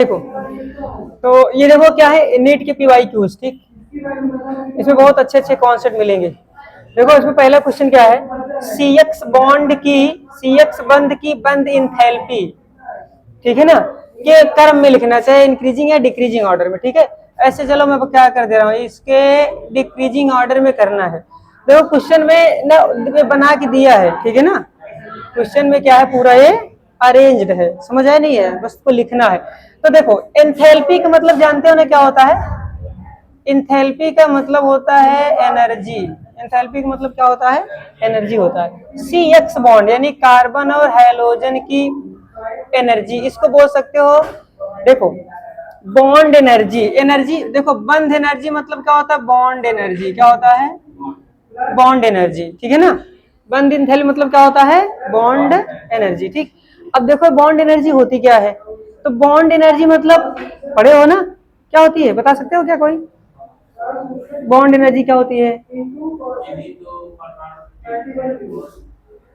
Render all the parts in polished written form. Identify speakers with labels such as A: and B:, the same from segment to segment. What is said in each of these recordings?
A: देखो, तो ये देखो क्या है, नीट के पीवाई क्यूज, ठीक। इसमें बहुत अच्छे अच्छे कॉन्सेप्ट मिलेंगे। देखो इसमें पहला क्वेश्चन क्या है, सी एक्स बंद की बंद इंथैल्पी, ठीक है ना, के क्रम में लिखना, चाहे इंक्रीजिंग या डिक्रीजिंग ऑर्डर में, ठीक है। ऐसे चलो मैं क्या कर दे रहा हूँ, इसके डिक्रीजिंग ऑर्डर में करना है। देखो क्वेश्चन में ना बना के दिया है, ठीक है ना, क्वेश्चन में क्या है, पूरा ये अरेंज्ड है, समझ आया नहीं है, बस को लिखना है। तो देखो एंथैल्पी का मतलब जानते हो ना क्या होता है, एंथैल्पी का मतलब होता है एनर्जी। एंथैल्पी का मतलब क्या होता है, एनर्जी होता है। सी एक्स बॉन्ड यानी कार्बन और हैलोजन की एनर्जी, इसको बोल सकते हो। देखो बॉन्ड एनर्जी, एनर्जी देखो, बंध एनर्जी मतलब क्या होता है, बॉन्ड एनर्जी क्या होता है, बॉन्ड एनर्जी, ठीक है ना। बंध इंथैल्पी मतलब क्या होता है, बॉन्ड एनर्जी, ठीक। अब देखो बॉन्ड एनर्जी होती क्या है, तो बॉन्ड एनर्जी मतलब पढ़े हो ना, क्या होती है बता सकते हो क्या कोई, बॉन्ड एनर्जी क्या होती है।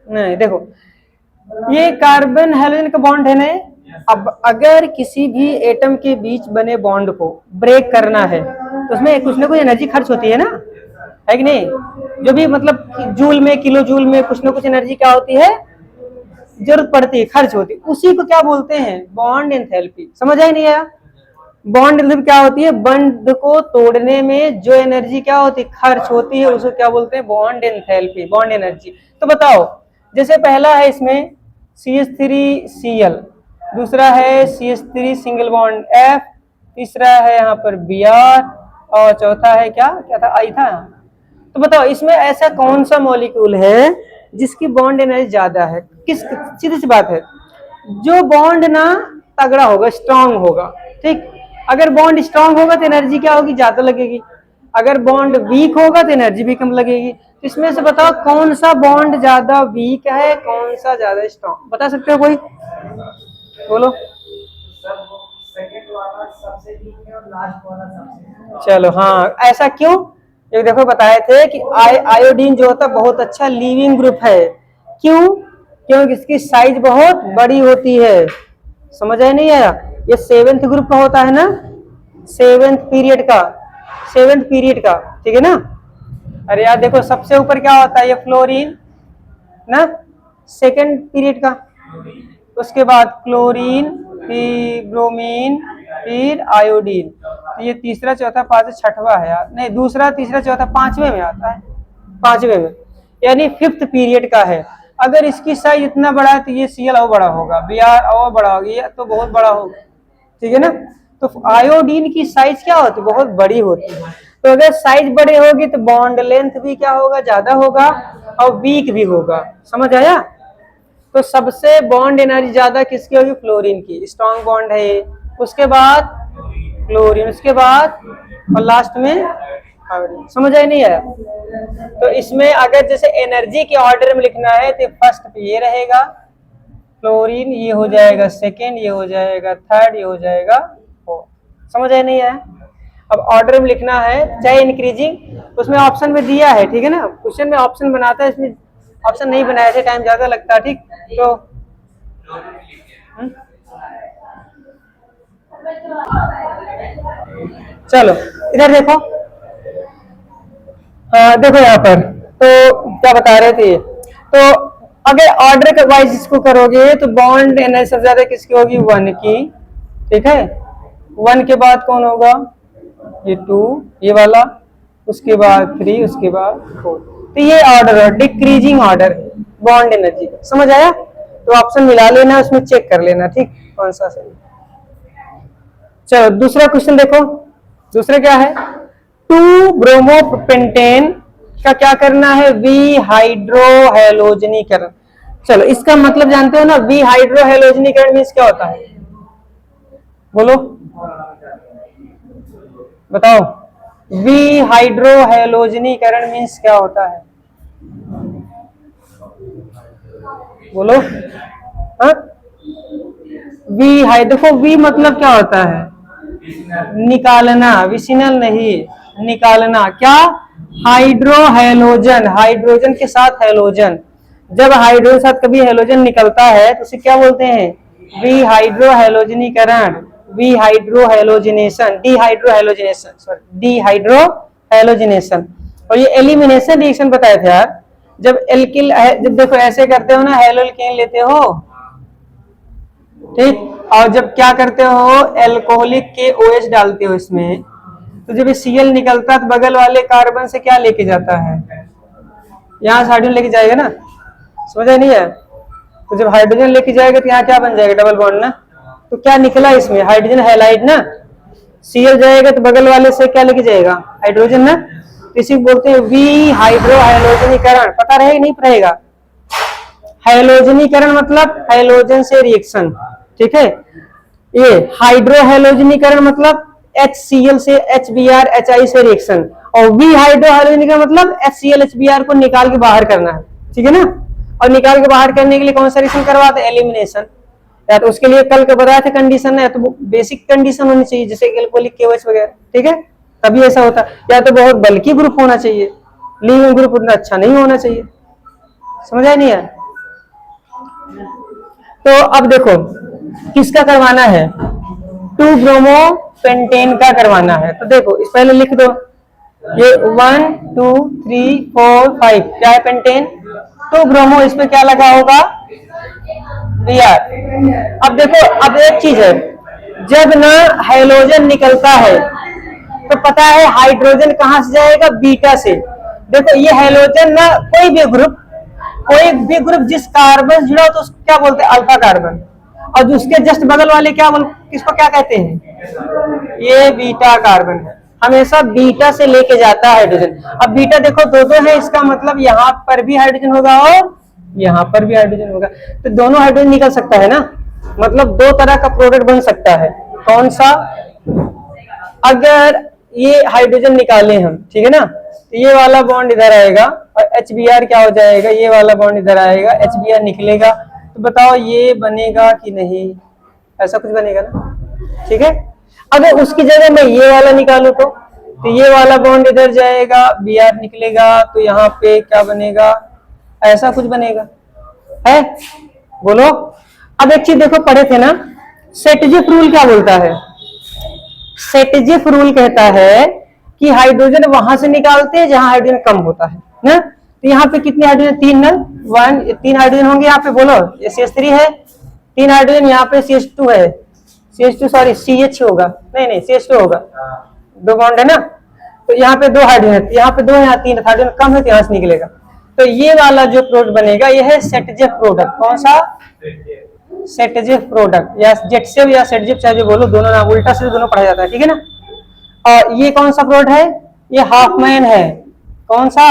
A: नहीं, देखो ये कार्बन हैलोजन का बॉन्ड है ना, अब अगर किसी भी एटम के बीच बने बॉन्ड को ब्रेक करना है तो उसमें कुछ ना कुछ एनर्जी खर्च होती है ना, है कि नहीं। जो भी मतलब जूल में, किलो जूल में कुछ ना कुछ एनर्जी क्या होती है, जरूरत पड़ती है, खर्च होती है, उसी को क्या बोलते हैं, बॉन्ड एंथैल्पी। समझ आई नहीं आया, बॉन्ड एंथैल्पी क्या होती है, बंध को तोड़ने में जो एनर्जी क्या होती है, खर्च होती है, उसको क्या बोलते हैं, बॉन्ड एंथैल्पी, बॉन्ड एनर्जी। तो बताओ, जैसे पहला है इसमें CH3Cl, दूसरा है CH3 सिंगल बॉन्ड F, तीसरा है यहाँ पर Br, और चौथा है क्या क्या था, I था। तो बताओ इसमें ऐसा कौन सा मॉलिक्यूल है जिसकी बॉन्ड एनर्जी ज्यादा है, किस, सीधी सी बात है, जो बॉन्ड ना तगड़ा होगा, स्ट्रांग होगा, ठीक। अगर बॉन्ड स्ट्रांग होगा तो एनर्जी क्या होगी, ज्यादा लगेगी, अगर बॉन्ड वीक होगा तो एनर्जी भी कम लगेगी। तो इसमें से बताओ कौन सा बॉन्ड ज्यादा वीक है, कौन सा ज्यादा स्ट्रांग, बता सकते हो कोई, बोलो। चलो हाँ, ऐसा क्यों, ये देखो बताए थे कि आयोडीन जो होता है बहुत अच्छा लिविंग ग्रुप है, क्यों, क्योंकि इसकी साइज बहुत बड़ी होती है। समझ आया नहीं आया, ये 7th ग्रुप का होता है ना, 7th पीरियड का, 7th पीरियड का, ठीक है ना। अरे यार देखो सबसे ऊपर क्या होता है, ये फ्लोरीन ना, 2nd पीरियड का, उसके बाद क्लोरीन, फिर ब्रोमीन, फिर आयोडीन, तो ये तीसरा चौथा पांचवा छठवां है यार, नहीं दूसरा तीसरा चौथा पांचवें में आता है, पांचवें में, यानी 5th पीरियड का है। अगर इसकी साइज इतना बड़ा है तो ये Cl और बड़ा होगा, Br और बड़ा होगा, ये तो बहुत बड़ा होगा, ठीक है ना। तो आयोडीन की साइज क्या होती है, बहुत बड़ी होती है। तो अगर साइज बड़े होगी तो बॉन्ड लेंथ भी क्या होगा, ज्यादा होगा, और वीक भी होगा। समझ आया, तो सबसे बॉन्ड एनर्जी ज्यादा किसकी होगी, फ्लोरीन की, स्ट्रॉन्ग बॉन्ड है ये, उसके बाद क्लोरीन, उसके बाद और लास्ट में आयोडीन। समझ आया नहीं आया। तो इसमें अगर जैसे एनर्जी के ऑर्डर में लिखना है तो फर्स्ट पे ये रहेगा फ्लोरीन, ये हो जाएगा 2nd, ये हो जाएगा 3rd, ये हो जाएगा 4th। समझ आया नहीं आया। अब ऑर्डर में लिखना है चाहे इंक्रीजिंग, तो उसमें ऑप्शन में दिया है, ठीक है ना, क्वेश्चन में ऑप्शन बनाता है, इसमें ऑप्शन नहीं बनाया थे, टाइम ज्यादा लगता है, ठीक। तो चलो इधर देखो, देखो यहाँ पर, तो क्या बता रहे थे, तो अगर ऑर्डर वाइज इसको करोगे तो बॉन्ड एनर्जी सबसे ज्यादा किसकी होगी, 1 की, ठीक है। 1 के बाद कौन होगा, ये 2, ये वाला, उसके बाद 3, उसके बाद 4। तो ये ऑर्डर है, डिक्रीजिंग ऑर्डर बॉन्ड एनर्जी का। समझ आया, तो ऑप्शन मिला लेना, उसमें चेक कर लेना, ठीक कौन सा सही। चलो दूसरा क्वेश्चन देखो, दूसरा क्या है, 2 ब्रोमोपेंटेन का क्या करना है, वी हाइड्रोहेलोजनीकरण। चलो इसका मतलब जानते हो ना, वी हाइड्रोहेलोजनीकरण मीन्स क्या होता है, बोलो बताओ, वी हाइड्रोहेलोजनीकरण मीन्स क्या होता है, बोलो। हाँ, वी हाई, देखो वी मतलब क्या होता है, निकालना, विसिनल नहीं, निकालना, क्या, हाइड्रोहेलोजन, हाइड्रोजन के साथ हेलोजन, जब हाइड्रोजन के साथ कभी हेलोजन निकलता है तो उसे क्या बोलते हैं, वी हाइड्रोहेलोजनीकरण। Dehydrohalogenation, dehydrohalogenation. और ये एलिमिनेशन रिएक्शन बताए थे यार, जब एल्किल, जब देखो ऐसे करते हो ना, हेलोल्केन लेते हो, ठीक, और जब क्या करते हो, एल्कोहलिक के OH डालते हो इसमें, तो जब ये Cl निकलता है तो बगल वाले कार्बन से क्या लेके जाता है, यहाँ से हाइड्रोजन लेके जाएगा ना, समझा नहीं है? तो जब हाइड्रोजन लेके जाएगा तो यहाँ क्या बन जाएगा, डबल बॉन्ड ना। तो क्या निकला इसमें, हाइड्रोजन हैलाइड ना, Cl जाएगा तो बगल वाले से क्या लेके जाएगा, हाइड्रोजन ना। इसी बोलते हैं वी हाइड्रोहाइलोजनीकरण, पता रहेगा नहीं रहेगा? हाइलोजनीकरण मतलब हाइलोजन से रिएक्शन, ठीक है। ये हाइड्रोहाइलोजनीकरण मतलब HCl से HBr HI से रिएक्शन, और वी हाइड्रोहाइलोजनीकरण मतलब HCl HBr को निकाल के बाहर करना है, ठीक है ना। और निकाल के बाहर करने के लिए कौन सा रिएक्शन करवाते हैं, एलिमिनेशन। या तो उसके लिए कल के बताया था कंडीशन है, तो बेसिक कंडीशन होनी चाहिए जैसे एल्कोहलिक KOH वगैरह, ठीक है, तभी ऐसा होता है। या तो बहुत बल्कि ग्रुप होना चाहिए, लीविंग ग्रुप उतना अच्छा नहीं होना चाहिए, समझा नहीं है? तो अब देखो किसका करवाना है, 2-ब्रोमोपेंटेन का करवाना है। तो देखो इस पहले लिख दो, ये 1 2 3 4 5 क्या है, पेंटेन। 2-ब्रोमो, इसमें क्या लगा होगा, Br। अब देखो, अब एक चीज है, जब ना हाइड्रोजन निकलता है तो पता है हाइड्रोजन कहां से जाएगा, बीटा से। देखो ये हाइड्रोजन ना, कोई भी ग्रुप जिस कार्बन से जुड़ा हो तो उसको क्या बोलते हैं, अल्फा कार्बन। और उसके जस्ट बगल वाले क्या किसको क्या कहते हैं, ये बीटा कार्बन है, हमेशा बीटा से लेके जाता है हाइड्रोजन। अब बीटा देखो दो है, इसका मतलब यहाँ पर भी हाइड्रोजन होगा और यहाँ पर भी हाइड्रोजन होगा, तो दोनों हाइड्रोजन निकल सकता है ना, मतलब दो तरह का प्रोडक्ट बन सकता है। कौन सा, अगर ये हाइड्रोजन निकाले हम, ठीक है ना, तो ये वाला बॉन्ड इधर आएगा और HBr क्या हो जाएगा, ये वाला बॉन्ड इधर आएगा, HBr निकलेगा, तो बताओ ये बनेगा कि नहीं, ऐसा कुछ बनेगा ना, ठीक है। अगर उसकी जगह मैं ये वाला निकालू तो ये वाला बॉन्ड इधर जाएगा, Br निकलेगा, तो यहाँ पे क्या बनेगा, ऐसा कुछ बनेगा है, बोलो। अब एक चीज देखो, पढ़े थे ना, सेटजिफ रूल क्या बोलता है, सेटजिफ रूल कहता है कि हाइड्रोजन वहां से निकालते हैं जहां हाइड्रोजन कम होता है ना। तो यहाँ पे कितने हाइड्रोजन, 3 ना, 3 हाइड्रोजन होंगे यहाँ पे, बोलो ये CH3 है, 3 हाइड्रोजन, यहाँ पे CH2 है, CH2 सॉरी CH होगा, नहीं CH2 होगा, 2 बॉन्ड है ना, तो यहाँ पे 2 हाइड्रोजन, यहाँ पे 2, यहाँ 3 हाइड्रोजन कम है तो यहाँ से निकलेगा। तो ये वाला जो प्रोडक्ट बनेगा ये है सेटजिफ प्रोडक्ट। कौन सा, सेटजिफ प्रोडक्ट, या जेटसेव या सेटजिफ, चाहे जो बोलो, दोनों नाम उल्टा से दोनों पढ़ा जाता है, ठीक है ना। और ये कौन सा प्रोडक्ट है, ये हाफमैन है। कौन सा,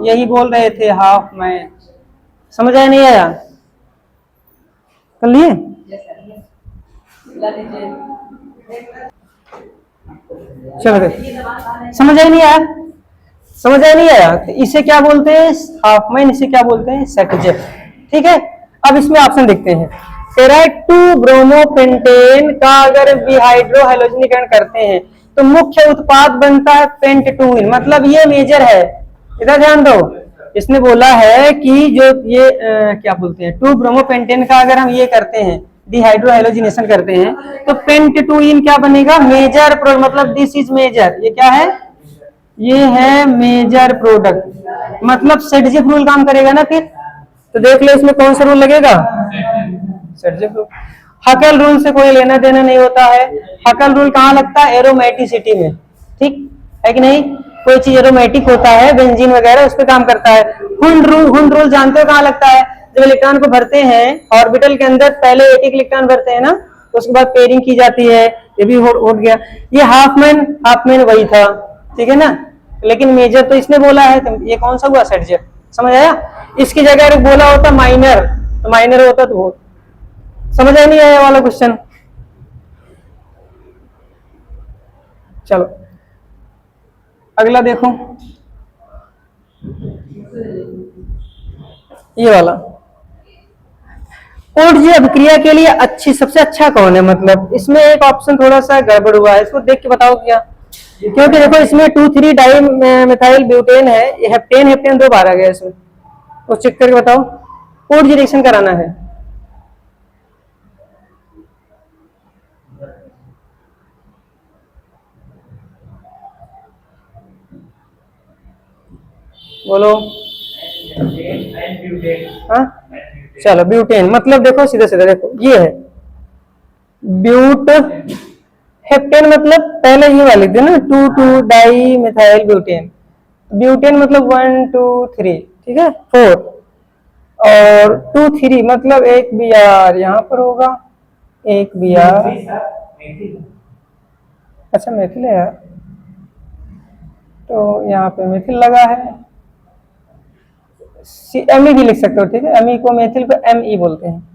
A: यही बोल रहे थे, हाफमैन। समझ आया नहीं आया, कर लिए, चलो समझ आया नहीं आया, समझ आया नहीं आया, तो इसे क्या बोलते हैं, हाफमैन, इसे क्या बोलते हैं, सेटजिफ, ठीक है। अब इसमें ऑप्शन देखते हैं, तेरा 2-ब्रोमोपेंटेन का अगर विहाइड्रोहाइलोजनीकरण करते हैं तो मुख्य उत्पाद बनता है पेंट-2इन, मतलब ये मेजर है, इधर ध्यान दो। इसने बोला है कि जो ये क्या बोलते हैं, 2-ब्रोमोपेंटेन का अगर हम ये करते हैं, डिहाइड्रोहाइलोजिनेशन करते हैं, तो पेंट-2इन क्या बनेगा, मेजर प्रोडक्ट, मतलब दिस इज मेजर, ये क्या है, ये है मेजर प्रोडक्ट, मतलब सेटजिफ रूल काम करेगा ना फिर। तो देख लो इसमें कौन सा रूल लगेगा, सेटजिफ रूल। हकेल रूल से कोई लेना देना नहीं होता है। हकेल रूल कहाँ लगता है, एरोमेटिसिटी में, ठीक है कि नहीं, कोई चीज एरोमेटिक होता है, बेंजीन वगैरह, उस पर काम करता है। हुंड रूल जानते हो कहाँ लगता है, जब इलेक्ट्रॉन को भरते हैं ऑर्बिटल के अंदर, पहले एक इलेक्ट्रॉन भरते हैं ना, तो उसके बाद पेयरिंग की जाती है, ये भी हो गया। ये हाफमैन वही था, ठीक है ना, लेकिन मेजर तो इसने बोला है, तो ये कौन सा हुआ, सेटजिफ, समझ आया। इसकी जगह अगर बोला होता माइनर, तो माइनर होता तो वो, समझ आया नहीं आया वाला क्वेश्चन। चलो अगला देखो, ये वाला, ऊर्जा अभिक्रिया के लिए अच्छी, सबसे अच्छा कौन है, मतलब इसमें एक ऑप्शन थोड़ा सा गड़बड़ हुआ है, इसको देख के बताओ क्या, क्योंकि देखो इसमें 2,3 डाई मिथाइल ब्यूटेन है, ये हेप्टेन 2 बार आ गया इसमें, तो चेक करके बताओ, ऊर्जा रिएक्शन कराना है, बोलो। हाँ, चलो ब्यूटेन मतलब देखो सीधे सीधे देखो ये है ब्यूट। हेप्टेन मतलब पहले ये वाली थी ना, 2,2 डाई मिथाइल ब्यूटेन। ब्यूटेन मतलब 1, 2, 3, ठीक है 4, और 2, 3 मतलब एक बी आर यहाँ पर होगा, एक बी आर। अच्छा मेथिल है यार, तो यहाँ पे मेथिल लगा है। एम ई भी लिख सकते हो, ठीक है, एम ई को मेथिल को एम ई बोलते हैं।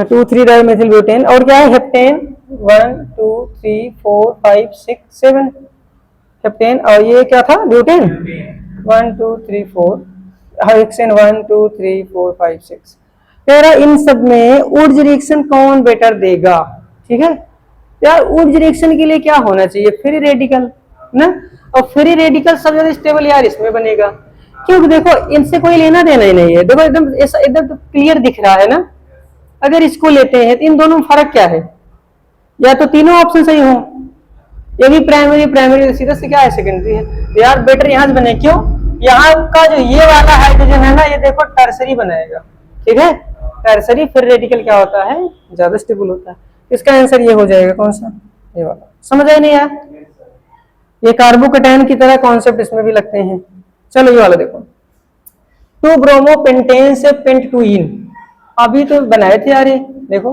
A: 2,3 डाई मेथिल ब्यूटेन। और क्या है हेप्टेन, 1, 2, 3, 4, 5, 6, 7 हेप्टेन। और ये क्या था ब्यूटेन, 1, 2, 3, 4 हेक्सेन 1, 2, 3, 4, 5, 6। कह रहा इन सब में ऊर्ज रिएक्शन कौन बेटर देगा, ठीक है। यार ऊर्ज रिएक्शन के लिए क्या होना चाहिए, फ्री रेडिकल ना। और फ्री रेडिकल सब ज्यादा स्टेबल यार इसमें बनेगा, क्योंकि देखो इनसे कोई लेना देना ही नहीं है। देखो एकदम ऐसा एकदम तो क्लियर दिख रहा है ना। अगर इसको लेते हैं तो इन दोनों में फर्क क्या है, या तो तीनों ऑप्शन सही हो, ये भी प्राइमरी प्राइमरी सीधा से क्या है सेकेंडरी है। तो यार बेटर यहाँ से बने, क्यों, यहाँ का जो ये वाला हाइड्रोजन है ना, ये देखो टर्सरी बनाएगा, ठीक है। टर्सरी फिर रेडिकल क्या होता है, ज्यादा स्टेबल होता है। इसका आंसर ये हो जाएगा कौन सा, ये वाला। समझ आया नहीं यार, ये कार्बोकेटायन की तरह कॉन्सेप्ट इसमें भी लगते हैं। चलो ये वाला देखो, 2 ब्रोमो पेंटेन से पेंट 2 इन, अभी तो बनाए थे यार ये देखो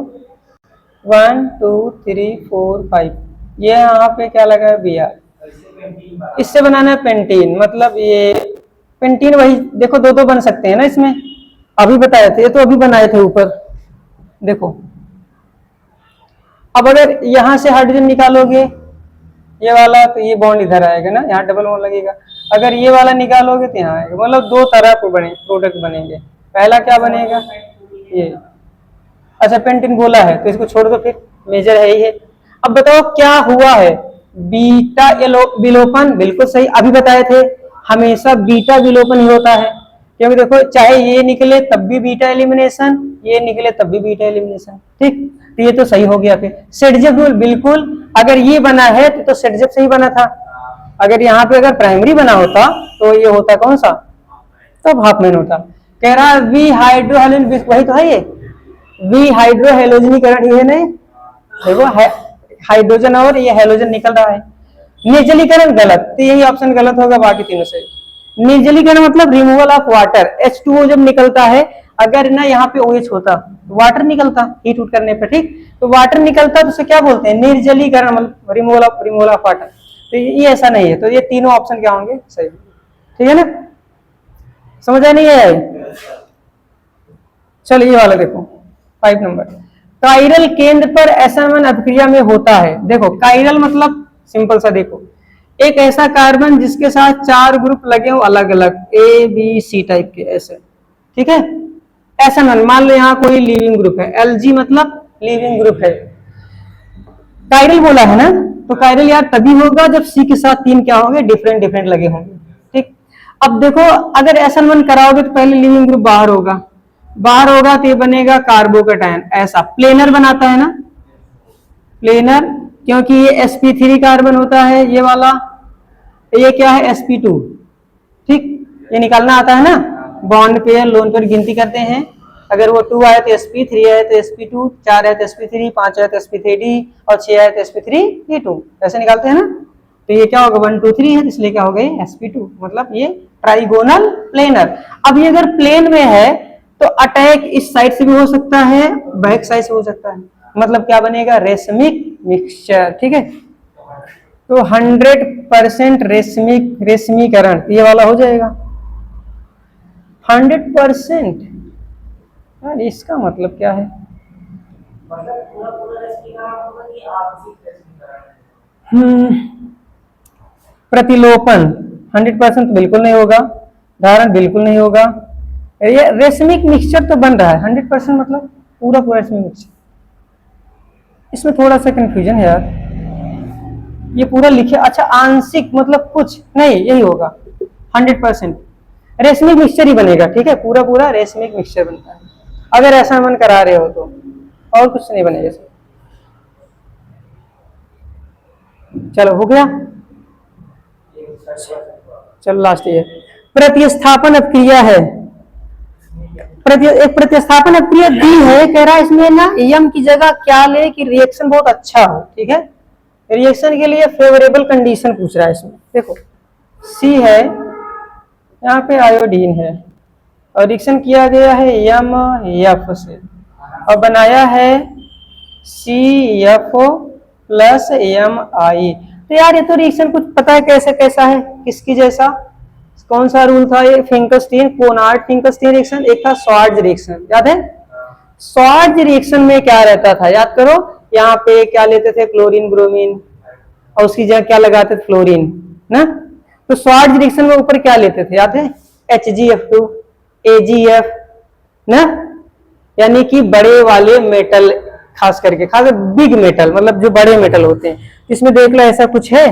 A: 1, 2, 3, 4, 5, ये यहाँ पे क्या लगा है बी आर। इससे बनाना है पेंटीन, मतलब ये पेंटीन वही देखो दो दो बन सकते हैं ना इसमें, अभी बताए थे, ये तो अभी बनाए थे ऊपर देखो। अब अगर यहां से हाइड्रोजन निकालोगे ये वाला, तो ये बॉन्ड इधर आएगा ना, यहाँ डबल बॉन्ड लगेगा। अगर ये वाला निकालोगे तो यहाँ आएगा, मतलब दो तरह को बने प्रोडक्ट बनेंगे। पहला क्या बनेगा ये, अच्छा पेंटीन बोला है तो इसको छोड़ दो, फिर मेजर है ही है। अब बताओ क्या हुआ है, बीटा विलोपन, बिल्कुल सही, अभी बताए थे हमेशा बीटा विलोपन ही होता है, क्योंकि देखो चाहे ये निकले तब भी बीटा एलिमिनेशन, ये निकले तब भी बीटा एलिमिनेशन, ठीक। तो ये तो सही हो गया। फिर सेडजेफ रूल, बिल्कुल, अगर ये बना है तो सेडजेफ से ही बना था। अगर यहाँ पे अगर प्राइमरी बना होता तो ये होता कौन सा, तब हाफमैन होता। कह रहा वी हाइड्रोहेलोजन, वही तो है ये, वी हाइड्रोहेलोजनीकरण ही है नहीं, देखो हाइड्रोजन और ये हेलोजन निकल रहा है। निर्जलीकरण गलत, तो यही ऑप्शन गलत होगा, बाकी तीनों सही। निर्जलीकरण मतलब रिमूवल ऑफ वाटर, H2O जब निकलता है, अगर ना यहाँ पे OH होता तो वाटर निकलता हीट उट करने पे, ठीक। तो वाटर निकलता तो उसे क्या बोलते हैं, निर्जलीकरण, मतलब रिमूवल ऑफ वाटर। तो ये ऐसा नहीं है, तो ये तीनों ऑप्शन क्या होंगे सही, ठीक है ना। समझ आ नहीं है। चलो ये वाला देखो 5 नंबर, काइरल केंद्र पर SN1 अभिक्रिया में होता है। देखो काइरल मतलब सिंपल सा देखो, एक ऐसा कार्बन जिसके साथ 4 ग्रुप लगे हो अलग अलग ABC टाइप के ऐसे, ठीक है। SN1 मान लो यहाँ कोई लिविंग ग्रुप है, LG मतलब लिविंग ग्रुप है, काइरल बोला है ना, तो काइरल यार तभी होगा जब C के साथ 3 क्या होंगे, डिफरेंट डिफरेंट लगे होंगे, ठीक। अब देखो अगर SN1 कराओगे तो पहले लिविंग ग्रुप बाहर होगा, बाहर होगा तो ये बनेगा कार्बोकेटायन, ऐसा प्लेनर बनाता है ना, प्लेनर, क्योंकि ये sp3 कार्बन होता है ये वाला, ये क्या है sp2, ठीक। ये निकालना आता है ना, बॉन्ड पेयर लोन पेयर गिनती करते हैं, अगर वो 2 आए तो sp3 आए तो sp2, 4 आए तो sp3, 5 आए तो sp3d, और 6 आए तो sp3d2, ऐसे निकालते हैं ना। तो ये क्या होगा 1, 2, 3 है, इसलिए क्या हो गए sp2, मतलब ये ट्राइगोनल प्लेनर। अब ये अगर प्लेन में है तो अटैक इस साइड से भी हो सकता है, बैक साइड से हो सकता है, मतलब क्या बनेगा रेशमिक मिक्सचर, ठीक है। तो 100% रेशमीकरण ये वाला हो जाएगा 100%। यार इसका मतलब क्या है, प्रतिलोपन 100% बिल्कुल नहीं होगा, धारण बिल्कुल नहीं होगा, ये रेशमिक मिक्सचर तो बन रहा है 100% मतलब पूरा पूरा रेशमिक मिक्सचर। इसमें थोड़ा सा कंफ्यूजन है यार, ये पूरा लिखे, अच्छा आंशिक मतलब कुछ नहीं, यही होगा 100% रेशमिक मिक्सचर ही बनेगा, ठीक है, पूरा पूरा रेशमिक मिक्सचर बनता है अगर ऐसा मन करा रहे हो तो, और कुछ नहीं बनेगा। चलो हो गया, चलो लास्ट ये प्रतिस्थापन अपक्रिया है, एक प्रतिस्थापन अपक्रिया दी है, कह रहा है इसमें ना यम की जगह क्या ले कि रिएक्शन बहुत अच्छा हो, ठीक है। रिएक्शन के लिए फेवरेबल कंडीशन पूछ रहा है इसमें। देखो सी है, यहाँ पे आयोडीन है और रिएक्शन किया गया है यम एफ से और बनाया है CF प्लस MI। तो यार ये तो रिएक्शन कुछ पता है कैसे कैसा है, किसकी जैसा, कौन सा रूल था ये, फिंकरस्टीन कोनार्ड फिंकरस्टीन रिएक्शन, एक था स्वार्ज रिएक्शन, याद है। स्वार्ज रिएक्शन में क्या रहता था, याद करो, यहाँ पे क्या लेते थे, क्लोरीन ब्रोमीन और उसकी जगह क्या लगाते थे, फ्लोरीन ना। तो स्वार्ज रिएक्शन में ऊपर क्या लेते थे, याद है, HgF2 AgF ना, यानी कि बड़े वाले मेटल, खास करके बिग मेटल, मतलब जो बड़े मेटल होते हैं। इसमें देख लो ऐसा कुछ है,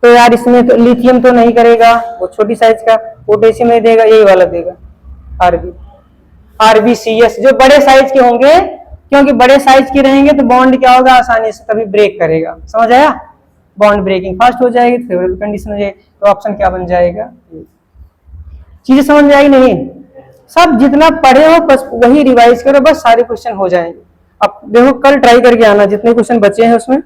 A: तो यार इसमें तो लिथियम तो नहीं करेगा, वो छोटी साइज का, पोटेशियम नहीं देगा, यही वाला देगा RbCS, जो बड़े साइज के होंगे, क्योंकि बड़े साइज के रहेंगे तो बॉन्ड क्या होगा, आसानी से तभी ब्रेक करेगा, समझ आया, बॉन्ड ब्रेकिंग फास्ट हो जाएगी, फेवरेबल कंडीशन हो जाएगी। तो ऑप्शन क्या बन जाएगा, चीजें समझ में आई नहीं, सब जितना पढ़े हो बस वही रिवाइज करो, बस सारे क्वेश्चन हो जाएंगे। अब देखो कल ट्राई करके आना, जितने क्वेश्चन बचे हैं उसमें